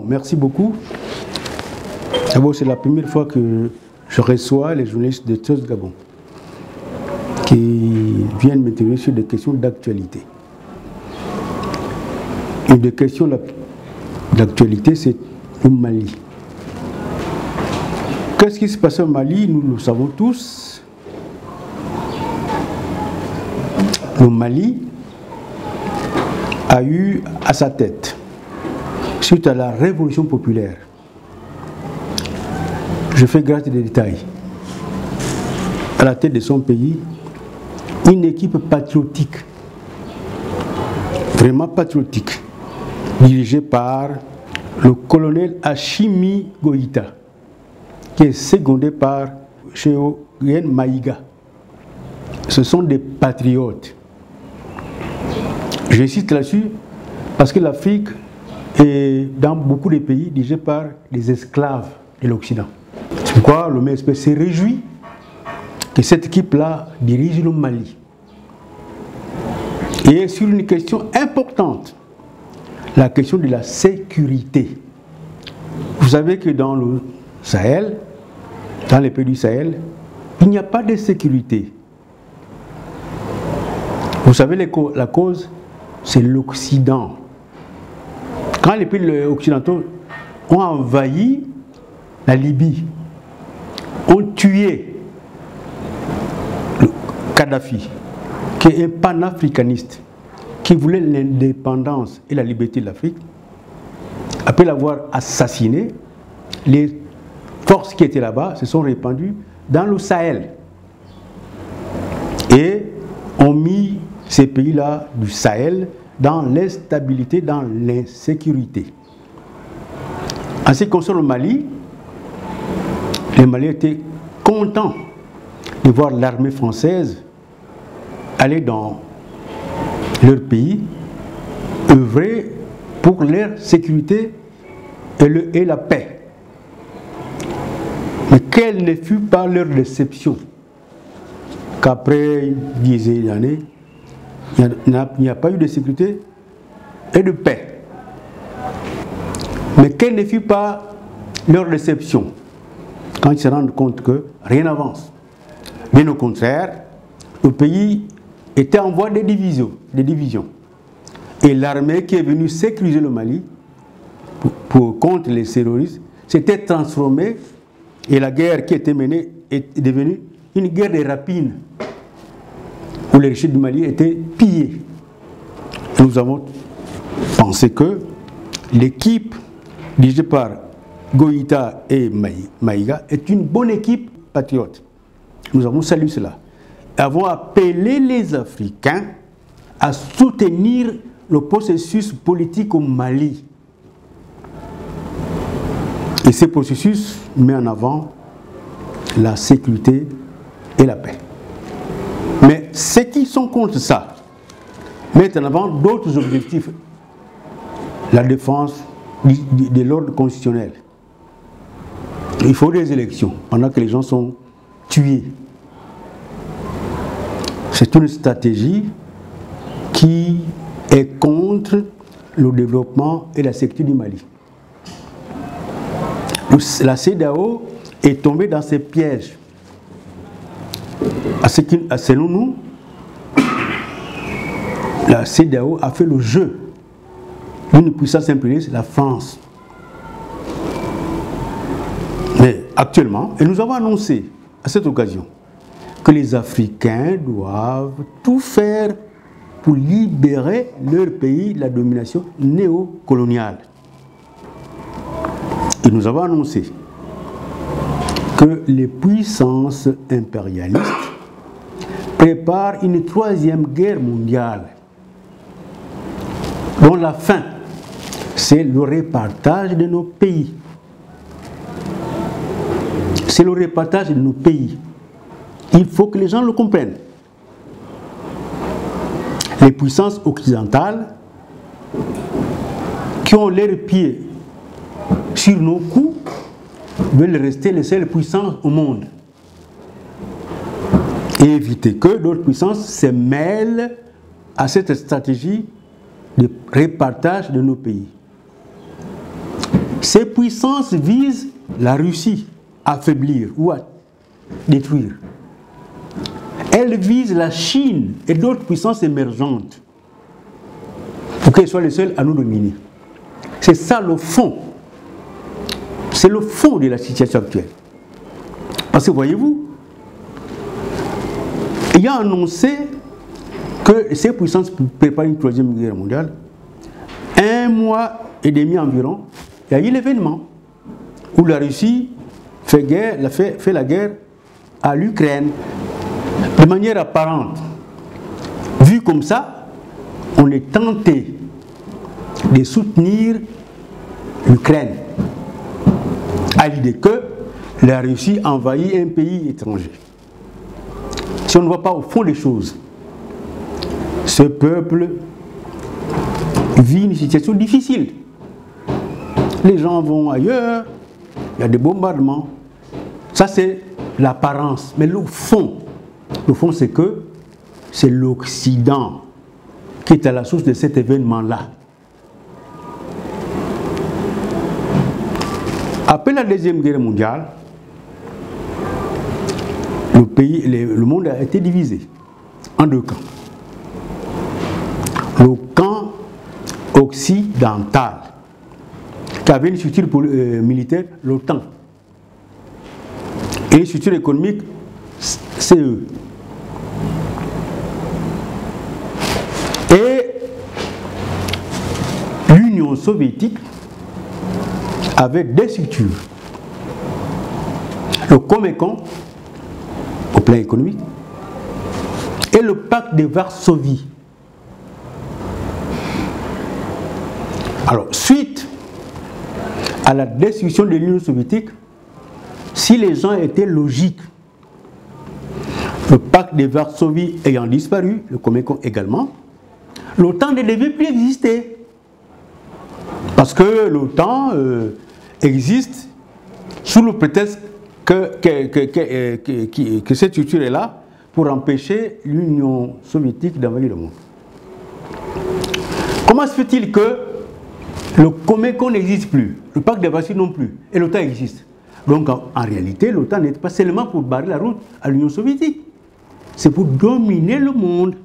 merci beaucoup. D'abord, c'est la première fois que je reçois les journalistes de TOS Gabon qui viennent m'interroger sur des questions d'actualité. Une des questions d'actualité, c'est au Mali. Qu'est-ce qui se passe au Mali? Nous le savons tous. Le Mali a eu à sa tête, suite à la révolution populaire, je fais grâce des détails, à la tête de son pays, une équipe patriotique, vraiment patriotique, dirigée par le colonel Hachimi Goïta, qui est secondé par Cheoguen Maïga. Ce sont des patriotes. J'insiste là-dessus parce que l'Afrique est dans beaucoup de pays dirigée par des esclaves de l'Occident. C'est pourquoi le MSP s'est réjoui que cette équipe-là dirige le Mali. Et sur une question importante, la question de la sécurité. Vous savez que dans le Sahel, dans les pays du Sahel, il n'y a pas de sécurité. Vous savez la cause, c'est l'Occident. Quand les pays occidentaux ont envahi la Libye, ont tué Kadhafi, qui est un panafricaniste, qui voulait l'indépendance et la liberté de l'Afrique, après l'avoir assassiné, les forces qui étaient là-bas se sont répandues dans le Sahel et ont mis ces pays-là du Sahel dans l'instabilité, dans l'insécurité. En ce qui concerne le Mali, les Maliens étaient contents de voir l'armée française aller dans leur pays, œuvrer pour leur sécurité et la paix. Mais quelle ne fut pas leur déception qu'après une dizaine d'années, il n'y a pas eu de sécurité et de paix. Mais quelle ne fut pas leur déception quand ils se rendent compte que rien n'avance. Bien au contraire, le pays était en voie de division. Et l'armée qui est venue sécuriser le Mali contre les terroristes s'était transformée et la guerre qui était menée est devenue une guerre de rapine où les richesses du Mali étaient pillées. Et nous avons pensé que l'équipe dirigée par Goïta et Maïga est une bonne équipe patriote. Nous avons salué cela. Nous avons appelé les Africains à soutenir le processus politique au Mali. Et ce processus met en avant la sécurité et la paix. Mais ceux qui sont contre ça mettent en avant d'autres objectifs. La défense de l'ordre constitutionnel. Il faut des élections pendant que les gens sont tués. C'est une stratégie qui est contre le développement et la sécurité du Mali. La CEDEAO est tombée dans ces pièges. Selon nous, la CEDEAO a fait le jeu d'une puissance impérialiste, la France. Mais actuellement, et nous avons annoncé à cette occasion que les Africains doivent tout faire pour libérer leur pays de la domination néocoloniale. Et nous avons annoncé que les puissances impérialistes préparent une troisième guerre mondiale dont la fin, c'est le repartage de nos pays. C'est le repartage de nos pays. Il faut que les gens le comprennent. Les puissances occidentales qui ont leurs pieds sur nos coups veulent rester les seules puissances au monde et éviter que d'autres puissances se mêlent à cette stratégie de repartage de nos pays. Ces puissances visent la Russie à affaiblir ou à détruire. Elles visent la Chine et d'autres puissances émergentes pour qu'elles soient les seules à nous dominer. C'est ça le fond. C'est le fond de la situation actuelle. Parce que voyez-vous, il a annoncé que ces puissances préparent une troisième guerre mondiale. 1 mois et demi environ, il y a eu l'événement où la Russie fait la guerre à l'Ukraine de manière apparente. Vu comme ça, on est tenté de soutenir l'Ukraine à l'idée que la Russie envahit un pays étranger. Si on ne voit pas au fond des choses, ce peuple vit une situation difficile. Les gens vont ailleurs, il y a des bombardements. Ça, c'est l'apparence. Mais le fond c'est que c'est l'Occident qui est à la source de cet événement-là. Après la Deuxième Guerre mondiale, le monde a été divisé en 2 camps. Le camp occidental, qui avait une structure militaire, l'OTAN, et une structure économique, CE. Et l'Union soviétique avait 2 structures. Le Comecon, au plan économique, et le pacte de Varsovie. Alors, suite à la destruction de l'Union soviétique, si les gens étaient logiques, le pacte de Varsovie ayant disparu, le Comecon également, l'OTAN ne devait plus exister. Parce que l'OTAN existe sous le prétexte que cette structure est là pour empêcher l'Union soviétique d'envahir le monde. Comment se fait-il que le Comecon n'existe plus, le pacte de Varsovie non plus, et l'OTAN existe? Donc en réalité, l'OTAN n'est pas seulement pour barrer la route à l'Union soviétique, c'est pour dominer le monde.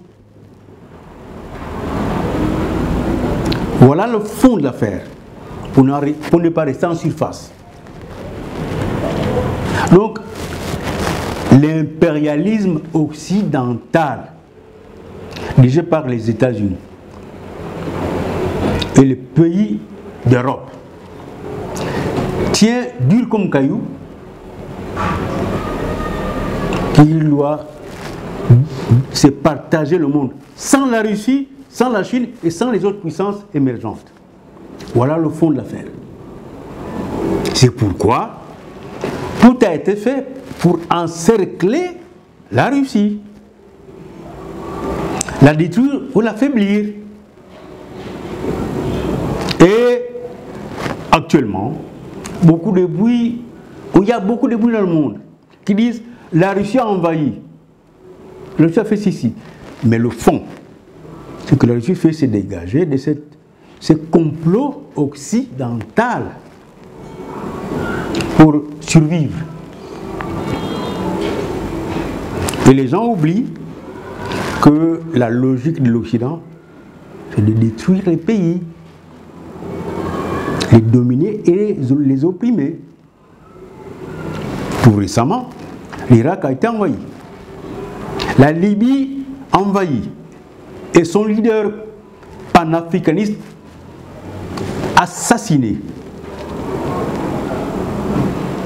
Voilà le fond de l'affaire, pour ne pas rester en surface. Donc, l'impérialisme occidental, dirigé par les États-Unis et les pays d'Europe, tient dur comme caillou qu'il doit se partager le monde sans la Russie, sans la Chine et sans les autres puissances émergentes. Voilà le fond de l'affaire. C'est pourquoi tout a été fait pour encercler la Russie, la détruire ou l'affaiblir. Et actuellement, il y a beaucoup de bruit dans le monde qui disent la Russie a envahi, la Russie a fait ceci. Mais le fond, ce que la Russie fait, c'est dégager de ce complot occidental pour survivre. Et les gens oublient que la logique de l'Occident, c'est de détruire les pays, les dominer et les opprimer. Tout récemment, l'Irak a été envahi. La Libye envahie. Et son leader panafricaniste assassiné.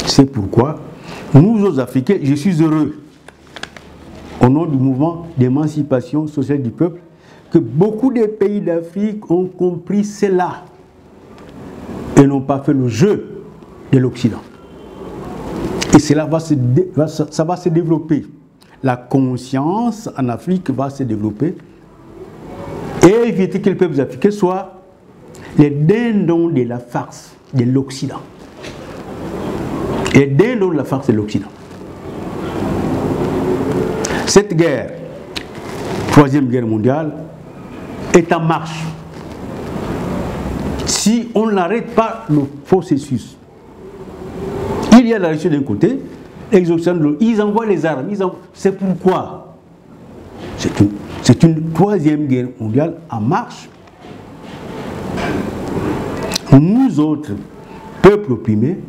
C'est pourquoi nous, aux Africains, je suis heureux, au nom du mouvement d'émancipation sociale du peuple, que beaucoup de pays d'Afrique ont compris cela et n'ont pas fait le jeu de l'Occident. Et cela va se développer. La conscience en Afrique va se développer et éviter que les peuples africains soient les dindons de la farce de l'Occident. Les dindons de la farce de l'Occident. Cette guerre, troisième guerre mondiale, est en marche. si on n'arrête pas le processus. Il y a la Russie d'un côté, les Occidentaux de l'autre. Ils envoient les armes. C'est pourquoi c'est une troisième guerre mondiale en marche. Nous autres, peuples opprimés,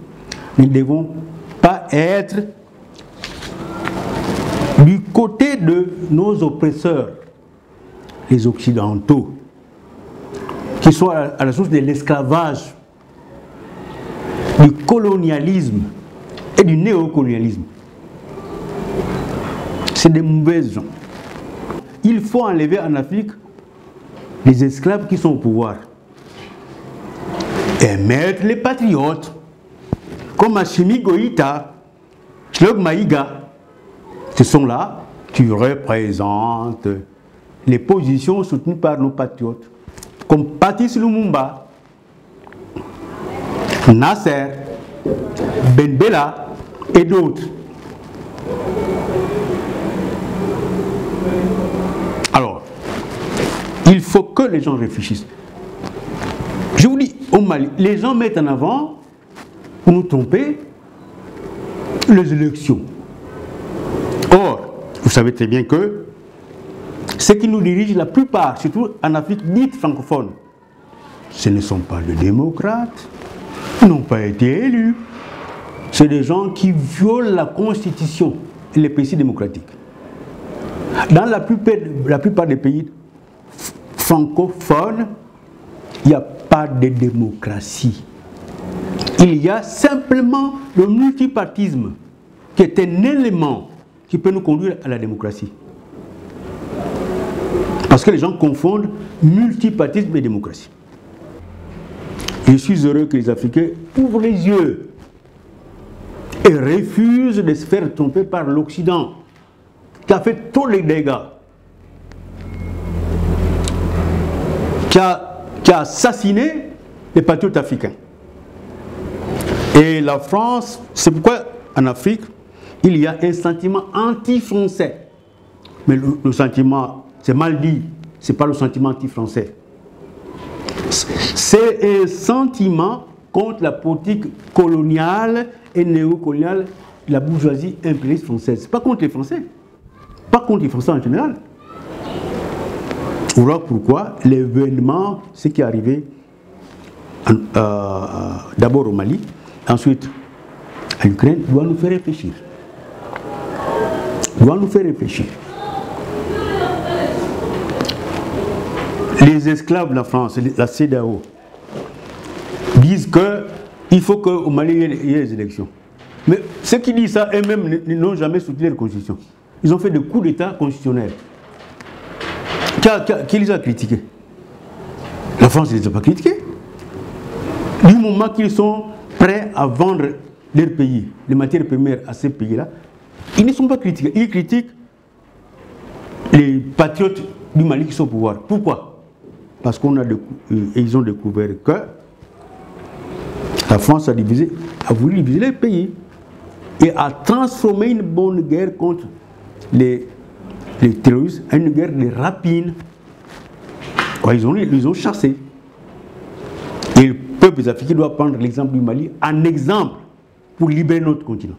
ne devons pas être du côté de nos oppresseurs, les Occidentaux, qui sont à la source de l'esclavage, du colonialisme et du néocolonialisme. C'est des mauvaises gens. Il faut enlever en Afrique les esclaves qui sont au pouvoir et mettre les patriotes comme Assimi Goïta, Slog Maïga. Ce sont là qui représentent les positions soutenues par nos patriotes, comme Patrice Lumumba, Nasser, Ben Bella et d'autres. Alors, il faut que les gens réfléchissent. Je vous dis, au Mali, les gens mettent en avant, pour nous tromper, les élections. Or, vous savez très bien que ceux qui nous dirigent la plupart, surtout en Afrique dite francophone, ce ne sont pas des démocrates, ils n'ont pas été élus. C'est des gens qui violent la Constitution et les principes démocratiques. Dans la plupart des pays francophones, il n'y a pas de démocratie. Il y a simplement le multipartisme, qui est un élément qui peut nous conduire à la démocratie. Parce que les gens confondent multipartisme et démocratie. Je suis heureux que les Africains ouvrent les yeux et refusent de se faire tromper par l'Occident, qui a fait tous les dégâts, qui a assassiné les patriotes africains. Et la France, c'est pourquoi en Afrique, il y a un sentiment anti-français. Mais le sentiment, c'est mal dit, ce n'est pas le sentiment anti-français. C'est un sentiment contre la politique coloniale et néocoloniale de la bourgeoisie impérialiste française. Ce n'est pas contre les Français, pas contre les Français en général. Voilà pourquoi l'événement, ce qui est arrivé d'abord au Mali, ensuite à l'Ukraine, doit nous faire réfléchir. Doit nous faire réfléchir. Les esclaves de la France, la CEDEAO, disent qu'il faut qu'au Mali il y ait des élections. Mais ceux qui disent ça, eux-mêmes n'ont jamais soutenu la Constitution. Ils ont fait des coups d'État constitutionnels. Qui les a critiqués? La France ne les a pas critiqués. Du moment qu'ils sont prêts à vendre leur pays, les matières premières à ces pays-là, ils ne sont pas critiqués. Ils critiquent les patriotes du Mali qui sont au pouvoir. Pourquoi? Parce qu'ils ont découvert que la France a voulu diviser les pays et a transformé une bonne guerre contre les terroristes en une guerre de rapine. Ils ont chassé. Et le peuple africain doit prendre l'exemple du Mali en exemple pour libérer notre continent.